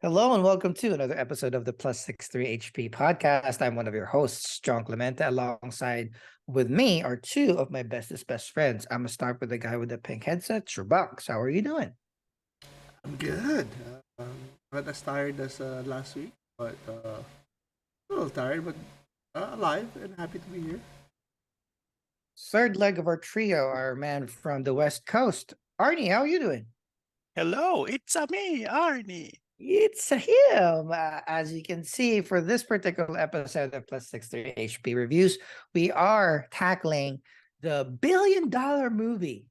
Hello and welcome to another episode of the Plus 63 HP podcast. I'm one of your hosts, John Clemente. Alongside with me are two of my bestest best friends. I'm gonna start with the guy with the pink headset, CHUBAX. How are you doing? I'm good. Not as tired as last week, but a little tired, but alive and happy to be here. Third leg of our trio, our man from the West Coast, Arnie. How are you doing? Hello, it's a me, Arnie. It's him. As you can see, for this particular episode of Plus 63 HP Reviews, we are tackling the $1 billion movie,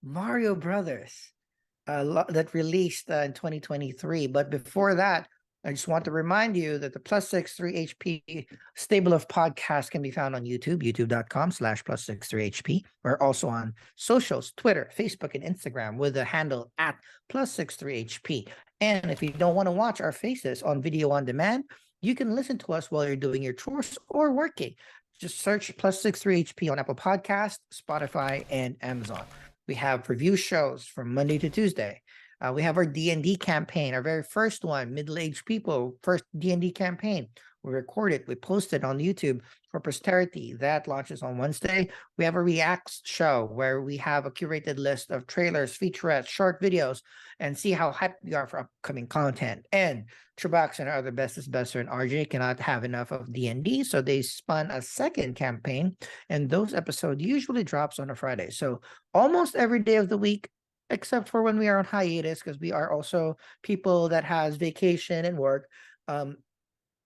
Mario Brothers, that released in 2023. But before that, I just want to remind you that the Plus 63 HP stable of podcasts can be found on YouTube, youtube.com/plus 63 HP. We're also on socials, Twitter, Facebook, and Instagram with the handle at plus 63 HP. And if you don't want to watch our faces on video on demand, you can listen to us while you're doing your chores or working. Just search Plus 63 HP on Apple Podcasts, Spotify, and Amazon. We have review shows from Monday to Tuesday. We have our D&D campaign, our very first one, middle-aged people, first D&D campaign. We record it, we post it on YouTube for posterity. That launches on Wednesday. We have a Reacts show where we have a curated list of trailers, featurettes, short videos, and see how hyped we are for upcoming content. And CHUBAX and our other bestest best friend RJ cannot have enough of D&D, so they spun a second campaign, and those episodes usually drops on a Friday. So almost every day of the week, except for when we are on hiatus, because we are also people that has vacation and work,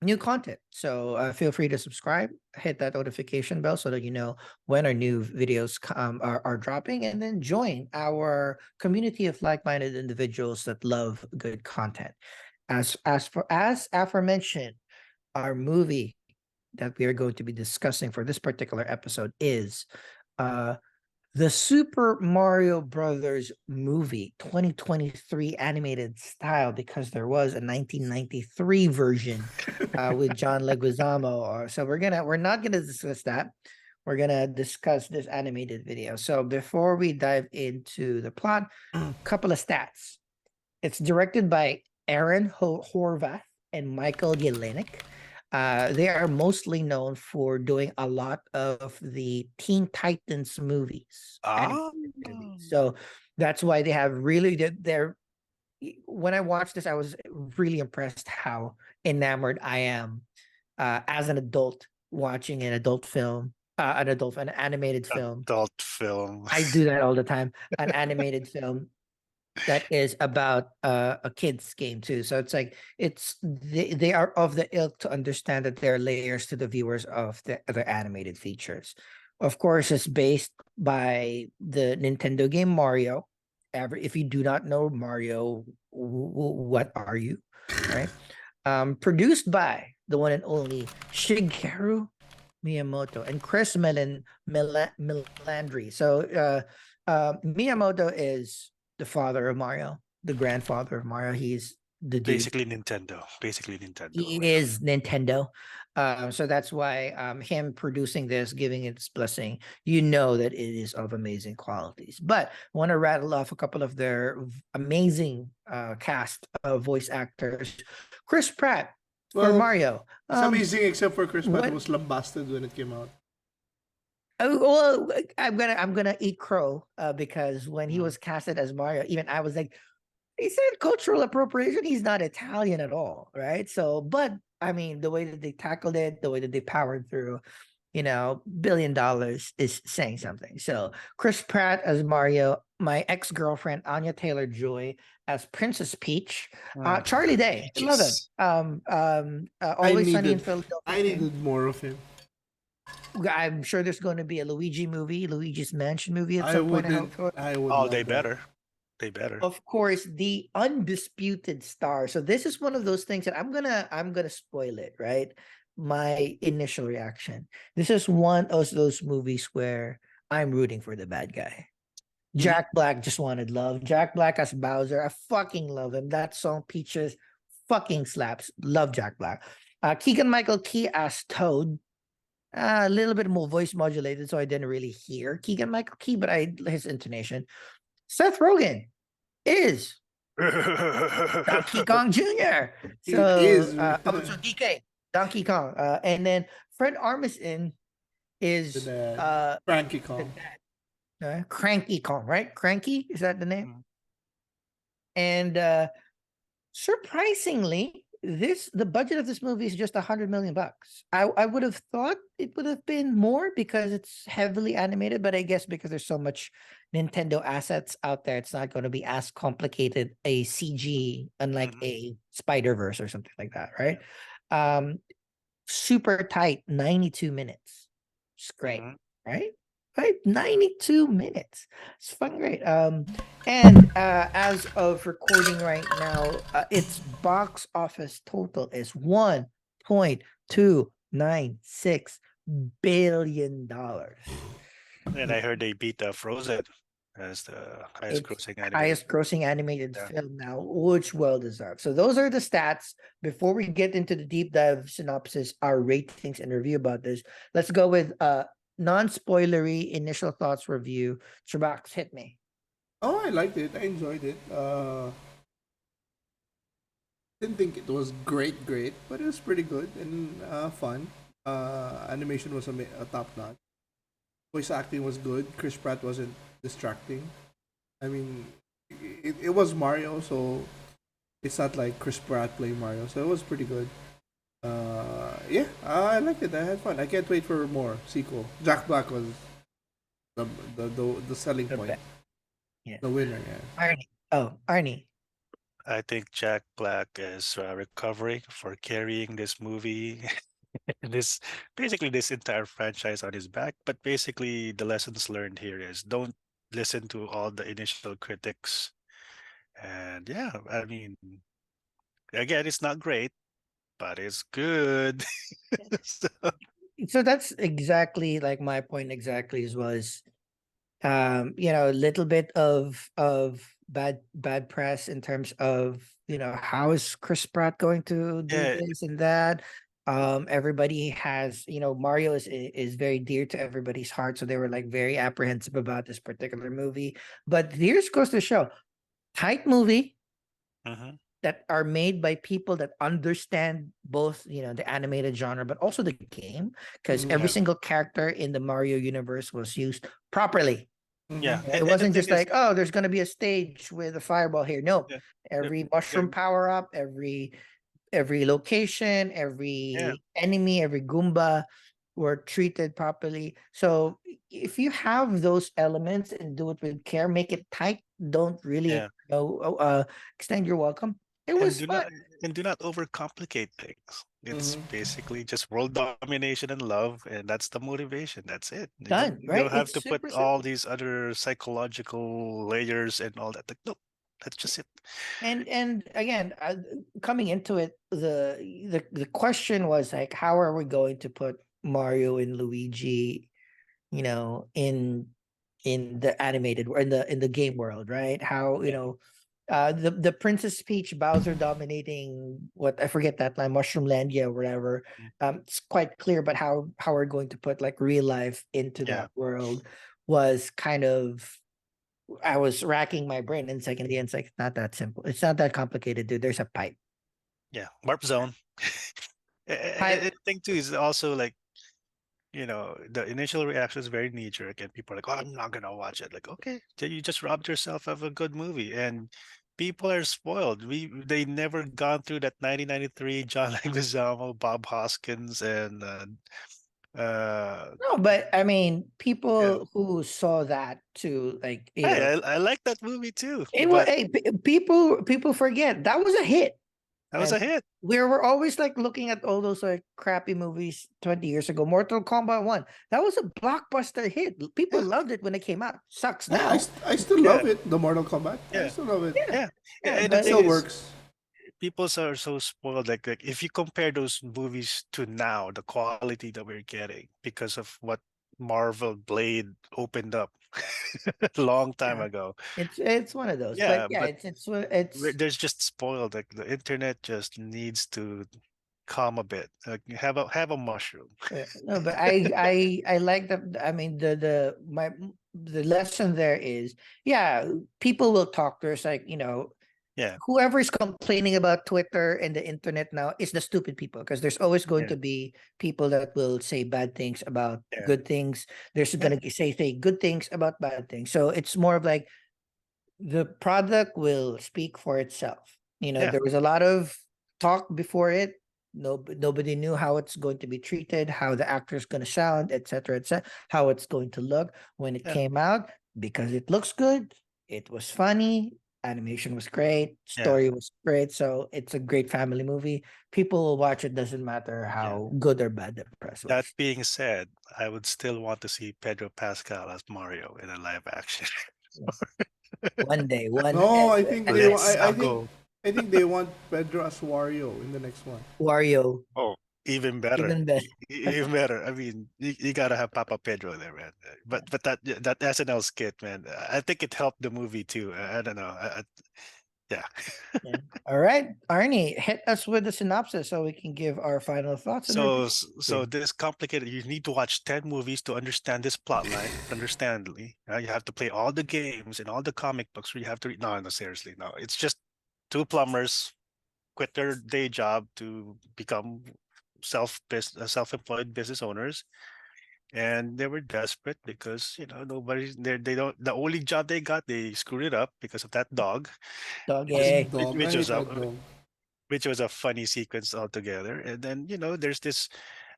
new content. So feel free to subscribe, hit that notification bell so that you know when our new videos are dropping, and then join our community of like-minded individuals that love good content. As aforementioned, our movie that we are going to be discussing for this particular episode is the Super Mario Brothers movie 2023 animated style, because there was a 1993 version with John Leguizamo. So we're not gonna discuss that. We're gonna discuss this animated video. So before we dive into the plot, a couple of stats. It's directed by Aaron Horvath and Michael Jelenic. They are mostly known for doing a lot of the Teen Titans movies. So that's why they have really they're when I watched this, I was really impressed how enamored I am as an adult watching an adult film, an animated film. Adult film. I do that all the time. An animated film that is about a kid's game too. So it's like they are of the ilk to understand that there are layers to the viewers of the other animated features. Of course, it's based by the Nintendo game Mario. If you do not know Mario, what are you? Right? Produced by the one and only Shigeru Miyamoto and Chris Melandri. So Miyamoto is the father of Mario, the grandfather of Mario. He's the dude. Basically Nintendo. He is Nintendo. So that's why him producing this, giving its blessing, you know that it is of amazing qualities. But I want to rattle off a couple of their amazing cast of voice actors. Chris Pratt for Mario. It's amazing, except for Chris Pratt, was lambasted when it came out. Well, I'm gonna eat crow because when he was casted as Mario, even I was like, he said cultural appropriation. He's not Italian at all, right? So, but I mean, the way that they tackled it, the way that they powered through, $1 billion is saying something. So, Chris Pratt as Mario, my ex-girlfriend Anya Taylor-Joy as Princess Peach, Charlie Day, I love it. Always Sunny in Philadelphia. I needed more of him. I'm sure there's going to be a Luigi's Mansion movie at some point. I would. Oh, they better. They better. Of course, the undisputed star. So this is one of those things that I'm gonna spoil it, right? My initial reaction. This is one of those movies where I'm rooting for the bad guy. Jack Black just wanted love. Jack Black as Bowser. I fucking love him. That song Peaches fucking slaps. Love Jack Black. Keegan-Michael Key as Toad. A little bit more voice modulated, so I didn't really hear Keegan-Michael Key, but his intonation. Seth Rogen is Donkey Kong Jr. He So, is so DK, Donkey Kong. And then Fred Armisen the is dad, Frankie the Kong. dad. Cranky Kong, right? Cranky, is that the name? Mm. And surprisingly, the budget of this movie is just $100 million. I would have thought it would have been more because it's heavily animated, but I guess because there's so much Nintendo assets out there, it's not going to be as complicated a CG, unlike Mhm. a Spider-Verse or something like that, right? Super tight, 92 minutes. It's great, Mhm. right? Right, 92 minutes. It's fun, great. And as of recording right now, its box office total is $1.296 billion. And I heard they beat Frozen as the highest It's grossing animated. highest grossing animated Yeah. film now, which well deserved. So those are the stats. Before we get into the deep dive synopsis, our ratings and review about this, let's go with non-spoilery initial thoughts review. Chubax, hit me. Oh, I liked it. I enjoyed it. Didn't think it was great, but it was pretty good and fun. Animation was a top notch. Voice acting was good. Chris Pratt wasn't distracting. I mean, it was Mario, so it's not like Chris Pratt playing Mario, so it was pretty good. Yeah, I liked it. I had fun. I can't wait for more sequel. Jack Black was the the selling The point, be- Yeah. the winner. Yeah. Arnie. Oh, Arnie. I think Jack Black is recovering for carrying this movie, this basically this entire franchise on his back. But basically, the lessons learned here is don't listen to all the initial critics. And yeah, I mean, again, it's not great, but it's good. So, So that's exactly like my point exactly as was a little bit of bad press in terms of how is Chris Pratt going to do yeah, this and that. Everybody has, Mario is very dear to everybody's heart, so they were like very apprehensive about this particular movie. But here's goes to show, tight movie mhm, that are made by people that understand both, the animated genre, but also the game, because Mhm. every yeah, single character in the Mario universe was used properly. yeah. Mhm. It And the wasn't thing just is, like, oh, there's going to be a stage with a fireball here. No, yeah, the, every the, mushroom power up, every location, yeah, every enemy, every Goomba were treated properly. So if you have those elements and do it with care, make it tight. Don't really yeah. extend your welcome. It And was do fun. not and do not overcomplicate things. It's Mhm. basically just world domination and love, and that's the motivation. That's it. Done, You right? don't have It's to put super all simple. these other psychological layers and all that. Like, no, that's just it. And again, coming into it, the question was like, how are we going to put Mario and Luigi, in the animated or in the game world, right? How, Yeah, the Princess Peach Bowser dominating what I forget that line, Mushroom Landia or whatever. mm, It's quite clear, but how we're going to put like real life into yeah, that world was kind of, I was racking my brain and second it's like not that simple. It's not that complicated, dude. There's a pipe. yeah. Warp zone. Pipe. I think too is also like, the initial reaction is very knee jerk, and people are like, "Oh, I'm not gonna watch it." Like, okay, then you just robbed yourself of a good movie, and people are spoiled. They never gone through that 1993 John Leguizamo, Bob Hoskins, and No, but I mean, yeah. people who saw that too, like, Hey, I like that movie too, it was, but hey, people forget that was a hit. that was And a hit. we were always like looking at all those like crappy movies 20 years ago. Mortal Kombat 1. That was a blockbuster hit. People Yeah, loved it when it came out. Sucks yeah. I, now. I still Yeah, love it. The Mortal Kombat. I yeah, still love it. Yeah. yeah. Yeah. And the It But thing still is, works. people are so spoiled. Like if you compare those movies to now, the quality that we're getting because of what Marvel Blade opened up a long time yeah, ago. it's one of those. But Yeah, yeah, but it's there's just spoiled. Like the internet just needs to calm a bit. Like have a mushroom. no, but I like the, I mean, the lesson there is, yeah, people will talk. There's like, Yeah. whoever's complaining about Twitter and the internet now is the stupid people, because there's always going Yeah. to be people that will say bad things about Yeah. good things. There's Yeah. gonna say good things about bad things. So it's more of like the product will speak for itself. You know, Yeah. there was a lot of talk before it. Nobody knew how it's going to be treated, how the actor's going to sound, etc., how it's going to look when it Yeah. came out. Because it looks good, it was funny, animation was great, Yeah. story was great. So it's a great family movie. People will watch it, doesn't matter Yeah. how good or bad the press That was. being said, I would still want to see Pedro Pascal as Mario in a live action. One day, one No, I think they. Yes, I I'll think. go. I think they want Pedro as Wario in the next one. Wario, Oh, even better. even better. Even better. I mean, you gotta have Papa Pedro there, man. But that SNL skit, man, I think it helped the movie too. I don't know. Yeah. Yeah. All right, Arnie, hit us with the synopsis so we can give our final thoughts and review. So this complicated. You need to watch 10 movies to understand this plot line. Understandably, you have to play all the games and all the comic books. Where you have to read. No, no, seriously, no. It's just two plumbers quit their day job to become self-employed business owners, and they were desperate because nobody they don't the only job they got, they screwed it up because of that dog. That Doggy. which, dog. I which hate was a that dog. which was a funny sequence altogether. And then there's this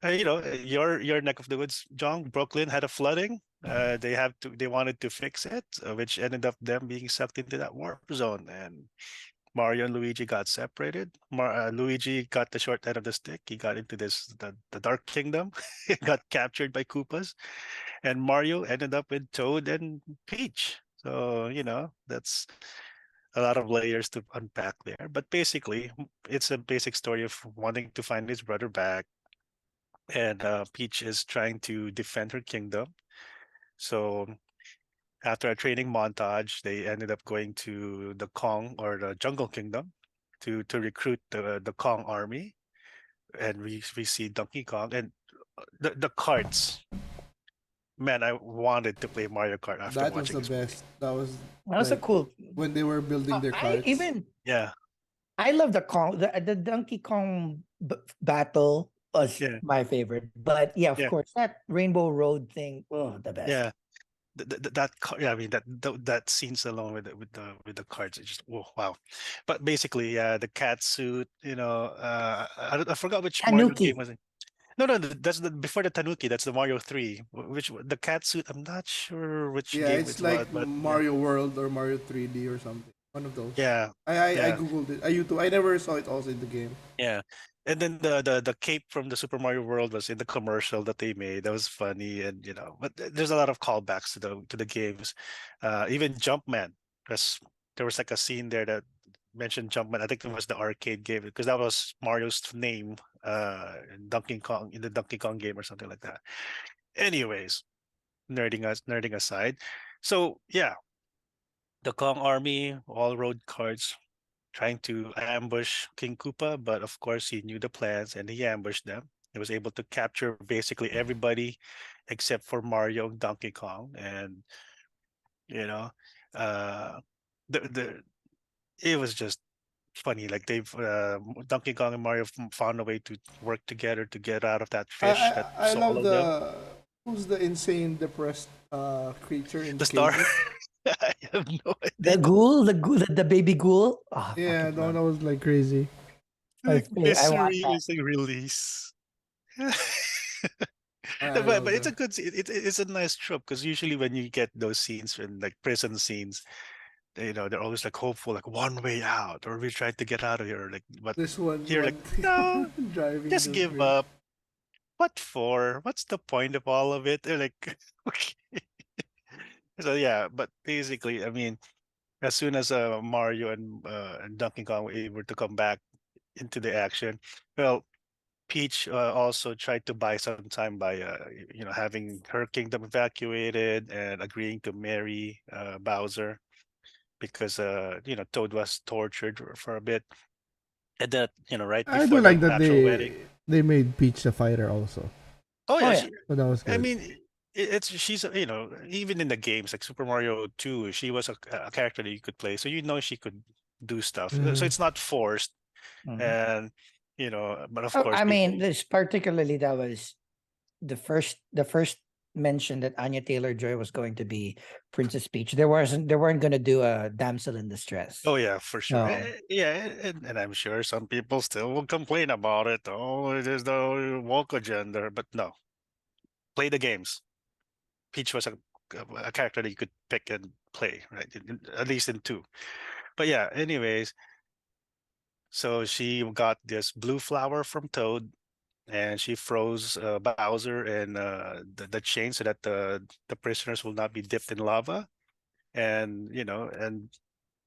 your neck of the woods, John, Brooklyn, had a flooding. They wanted to fix it, which ended up them being sucked into that warp zone. And Mario and Luigi got separated. Luigi got the short end of the stick. He got into the Dark Kingdom. He got captured by Koopas, and Mario ended up with Toad and Peach. So that's a lot of layers to unpack there. But basically, it's a basic story of wanting to find his brother back, and Peach is trying to defend her kingdom. So after a training montage, they ended up going to the Kong, or the Jungle Kingdom, to recruit the Kong army, and we see Donkey Kong and the carts. Man, I wanted to play Mario Kart after That was watching the this movie. best. That was That was a like cool. when they were building their I carts. even Yeah, I love the Donkey Kong battle was yeah, my favorite. But yeah, of yeah, course, that Rainbow Road thing, oh, the best. yeah. Yeah, I mean that scenes alone with the cards, it's just, oh wow. But basically, yeah, the cat suit, I forgot which Mario Tanuki. game was it. No, no, that's the before the Tanuki. That's the Mario 3. The cat suit, I'm not sure which Yeah, game it's it was, like but yeah, Mario World or Mario 3D or something. One of those. yeah, I yeah, googled it. I YouTube. I never saw it also in the game. yeah. And then the cape from the Super Mario World was in the commercial that they made. That was funny, and but there's a lot of callbacks to the games. Even Jumpman, because there was like a scene there that mentioned Jumpman. I think it was the arcade game, because that was Mario's name in the Donkey Kong game or something like that. Anyways, nerding aside. So yeah, the Kong army all rode carts trying to ambush King Koopa, but of course he knew the plans and he ambushed them. He was able to capture basically everybody except for Mario and Donkey Kong, and you know, uh, the it was just funny. Like Donkey Kong and Mario found a way to work together to get out of that I fish that I, I love swallowed them. the who's the insane depressed creature in the The star. cages. I have no The idea. ghoul, the baby ghoul. Oh, I Yeah, fucking that one love. was like crazy. Like I want mystery that. is a release. I But love it's that. a good it's a nice trope, because usually when you get those scenes, when like prison scenes, they're always like hopeful, like one way out, or we tried to get out of here, like, but This one here, like, one no, driving just the give bridge. up. What for? What's the point of all of it? They're like, okay. So yeah, but basically, I mean, as soon as Mario and Donkey Kong were able to come back into the action, well, Peach also tried to buy some time by having her kingdom evacuated and agreeing to marry Bowser, because Toad was tortured for a bit, and that right I do before the like that actual wedding. they made Peach the fighter also. Oh Oh yeah, yeah. So that was I good. mean, it's she's even in the games like Super Mario 2, she was a character that you could play, so she could do stuff. So Mhm. it's not forced, Mhm. and but of Oh, course I mean, people. this particularly that was the first mention that Anya Taylor-Joy was going to be Princess Peach. They weren't going to do a damsel in distress. Oh yeah, for sure. No. Yeah, and I'm sure some people still will complain about it. Oh, it is the woke agenda, but no, play the games. Peach was a character that you could pick and play, right? At least in two. But yeah, anyways, so she got this blue flower from Toad, and she froze Bowser and the chain so that the prisoners will not be dipped in lava. And and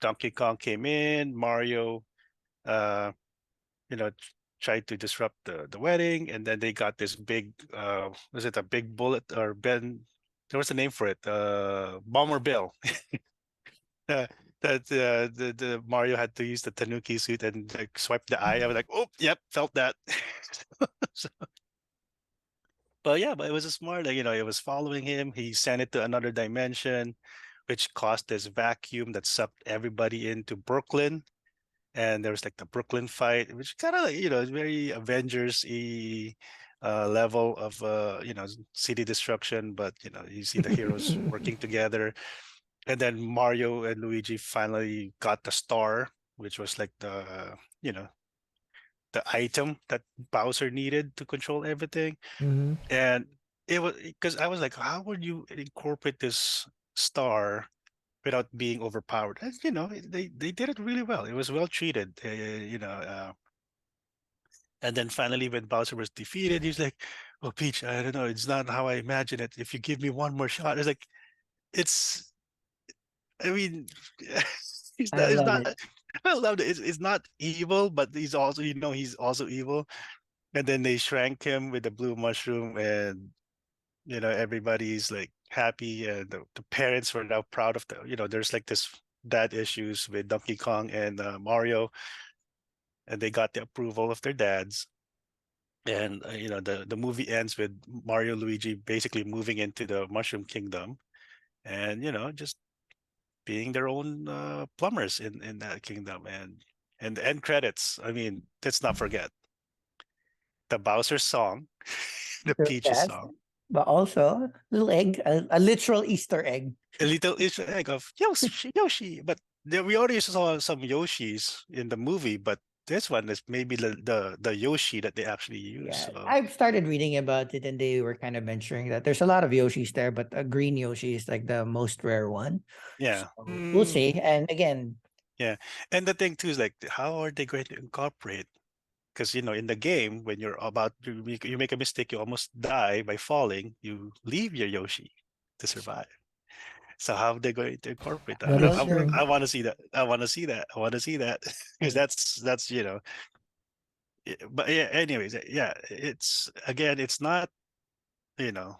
Donkey Kong came in, Mario, uh, tried to disrupt the wedding, and then they got this big, was it a big bullet or Ben? There was a name for it, Bomber Bill. uh, that the Mario had to use the Tanuki suit and like swipe the eye. I was like, oh, yep, felt that. So, but yeah, but it was a smart, like, it was following him. He sent it to another dimension, which caused this vacuum that sucked everybody into Brooklyn. And there was like the Brooklyn fight, which kind of like, is very Avengers-y level of city destruction, but you see the heroes working together. And then Mario and Luigi finally got the star, which was like you know the item that Bowser needed to control everything. Mhm. And it was because I was like, how would you incorporate this star without being overpowered? And, they did it really well. It was well treated. And then finally, when Bowser was defeated, he's like, "Oh, Peach, I don't know. It's not how I imagine it. If you give me one more shot," it's like, it's. I mean, he's I not. It's love not. it. I love it. It's not evil, but he's also, he's also evil. And then they shrank him with the blue mushroom, and everybody's like happy, and the parents were now proud of the. There's like this dad issues with Donkey Kong and Mario, and they got the approval of their dads. And the movie ends with Mario Luigi basically moving into the Mushroom Kingdom, and just being their own plumbers in that kingdom. And the end credits. I mean, let's not forget the Bowser song, the True Peaches that. song, But also little egg, a literal Easter egg. a little Easter egg of Yoshi, Yoshi. But we already saw some Yoshis in the movie, but this one is maybe the Yoshi that they actually use. Yeah, So I've started reading about it, and they were kind of mentioning that there's a lot of Yoshis there, but a green Yoshi is like the most rare one. So yeah, we'll Mm. see. And again, yeah. And the thing too is like, how are they going to incorporate? Because in the game, when you're about to you make a mistake, you almost die by falling. You leave your Yoshi to survive. So how are they going to incorporate that? That we'll is I, true. see. I want to see that. I want to see that. I want to see that because Mm. that's But yeah. Anyways, yeah. It's again, it's not you know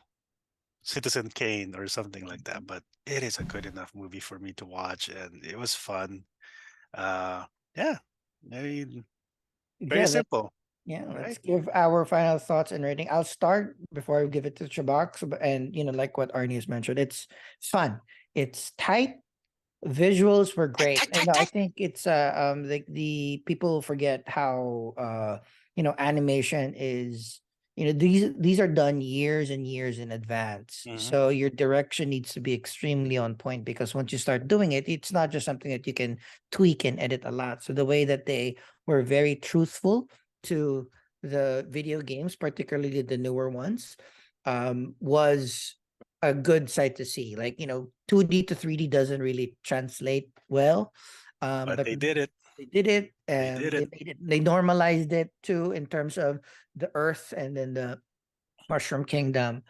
Citizen Kane or something like that, but it is a good enough movie for me to watch, and it was fun. Uh, yeah. I mean, very Yeah, simple, yeah, let's right? give our final thoughts and rating. I'll start before I give it to CHUBAX. And like what Arnie has mentioned, it's fun. It's tight. Visuals were great. And I think it's the people forget how animation is, these are done years and years in advance. Hmm. So your direction needs to be extremely on point, because once you start doing it, it's not just something that you can tweak and edit a lot. So the way that they were very truthful to the video games, particularly the newer ones, was a good sight to see. Like, 2D to 3D doesn't really translate well. But But they did it. they did it, They and did it. they normalized it too in terms of the Earth and then the Mushroom Kingdom.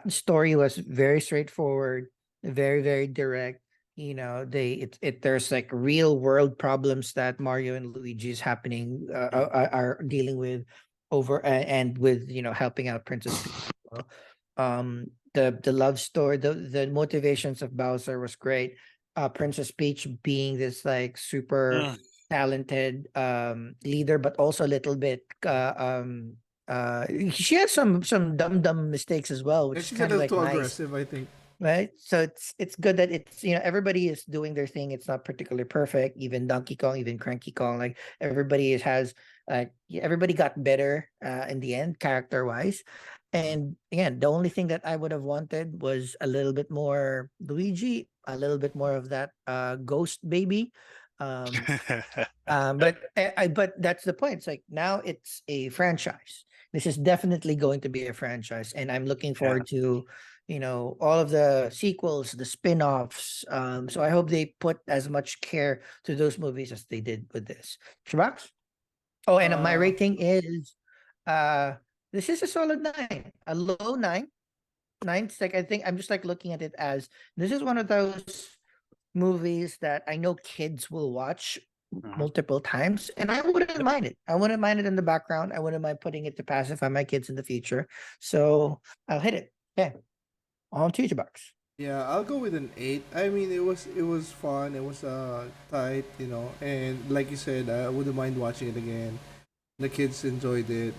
Story was very straightforward, very, very direct. There's like real world problems that Mario and Luigi is happening are dealing with and with helping out Princess Peach. Well. The love story, the motivations of Bowser was great. Princess Peach being this like super Mm. talented leader, but also a little bit she has some dumb mistakes as well, Yeah, which is she got kind a of little like too nice. aggressive, I think. right? So it's good that it's, everybody is doing their thing. It's not particularly perfect. Even Donkey Kong, even Cranky Kong, like everybody has everybody got better in the end, character wise. And again, the only thing that I would have wanted was a little bit more Luigi, a little bit more of that ghost baby. Um, but that's the point. It's like now it's a franchise. This is definitely going to be a franchise, and I'm looking Yeah. forward to, all of the sequels, the spin-offs. So I hope they put as much care to those movies as they did with this. Shabaks? Oh, and my Uh, rating is, uh, this is a solid 9, a low 9. Nine's like, I think I'm just like looking at it as this is one of those movies that I know kids will watch Mhm. multiple times, and I wouldn't Yep. mind it. I wouldn't mind it in the background. I wouldn't mind putting it to pacify my kids in the future. So I'll hit it. Okay, on to bucks. yeah, I'll go with an 8. I mean, it was fun. It was tight, and like you said, I wouldn't mind watching it again. The kids enjoyed it.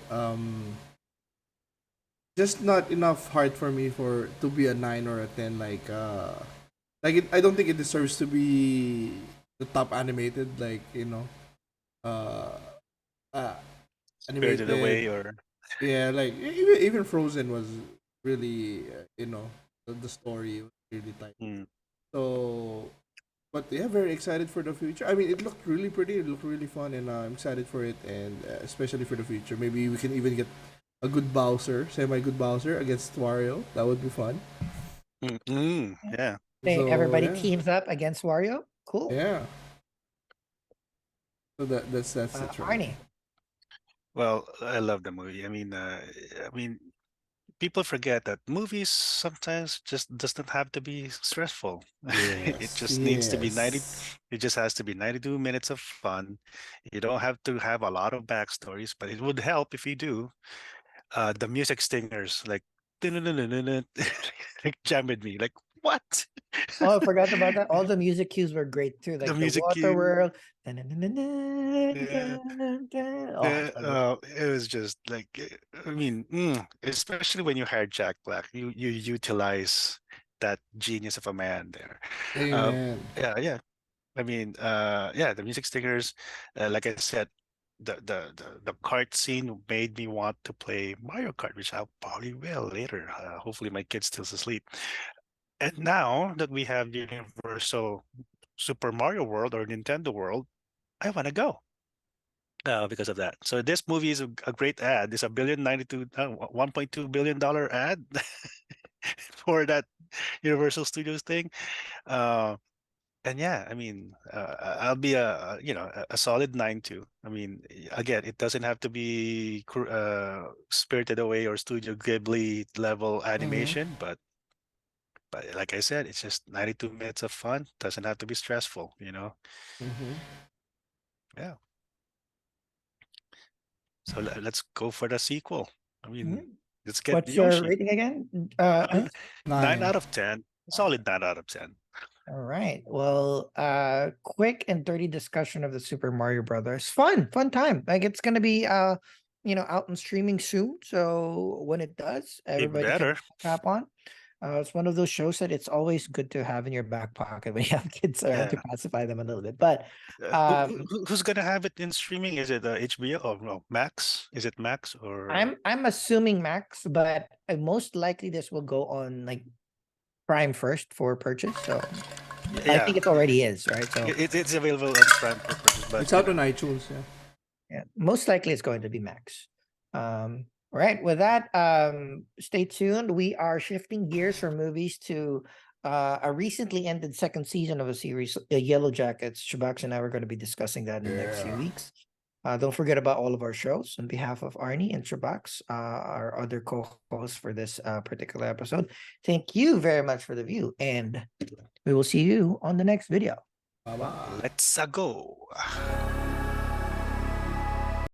Just not enough heart for me for to be a 9 or a 10. I don't think it deserves to be the top animated. Uh, uh Spirited animated. Away or Yeah, like even Frozen was really, the story was really tight. mm, So, but yeah, very excited for the future. I mean, it looked really pretty. It looked really fun, and I'm excited for it, and especially for the future. Maybe we can even get a good Bowser, semi-good Bowser against Wario. That would be fun. yeah. Hey, So everybody yeah, teams up against Wario. Cool. yeah. So that's it for me. Arnie. Well, I love the movie. I mean, people forget that movies sometimes just doesn't have to be stressful. It Yes, just needs to be 90. yes. It just has to be 92 minutes of fun. You don't have to have a lot of backstories, but it would help if you do. The music stingers like like jam with me. Like what? Oh, I forgot about that. All the music cues were great too, The like the music water cue. world. Yeah. Oh, I love it. It was just like, especially when you hired Jack Black, you utilize that genius of a man there. Uh, Amen. yeah. Yeah, the music stingers, like I said, the kart scene made me want to play Mario Kart, which I probably will later. Hopefully, my kid's still asleep. And now that we have Universal Super Mario World or Nintendo World, I want to go because of that. So this movie is a great ad. It's a 1.2 billion dollar ad for that Universal Studios thing. Uh, and yeah, I'll be a solid 9 too. Again, it doesn't have to be Spirited Away or Studio Ghibli level Mm-hmm. animation, but like I said, it's just 92 minutes of fun. Doesn't have to be stressful. Mm-hmm. Yeah. So let's go for the sequel. I mean, Mhm. let's get What's your Yoshi. rating again? Uh, 9 9. out of 10. Solid 9 out of 10. All right. Well, quick and dirty discussion of the Super Mario Brothers. Fun time. Like it's gonna be out and streaming soon. So when it does, Even everybody can better. tap on. It's one of those shows that it's always good to have in your back pocket when you have kids around to Yeah. pacify them a little bit. But Who's gonna have it in streaming? Is it HBO or no, Max? Is it Max or I'm assuming Max, but most likely this will go on like Prime first for purchase. So I yeah? think it already is, right? So It's available on Prime for purchase, but It's out on iTunes. Yeah. yeah, most likely it's going to be Max. All right. With that, stay tuned. We are shifting gears from movies to a recently ended second season of a series, Yellow Jackets. Shabaks and I are going to be discussing that in the next few Yeah. weeks. Don't forget about all of our shows. On behalf of Arnie and Shabaks, our other co-hosts for this particular episode, thank you very much for the view, and we will see you on the next video. Bye bye. let's go.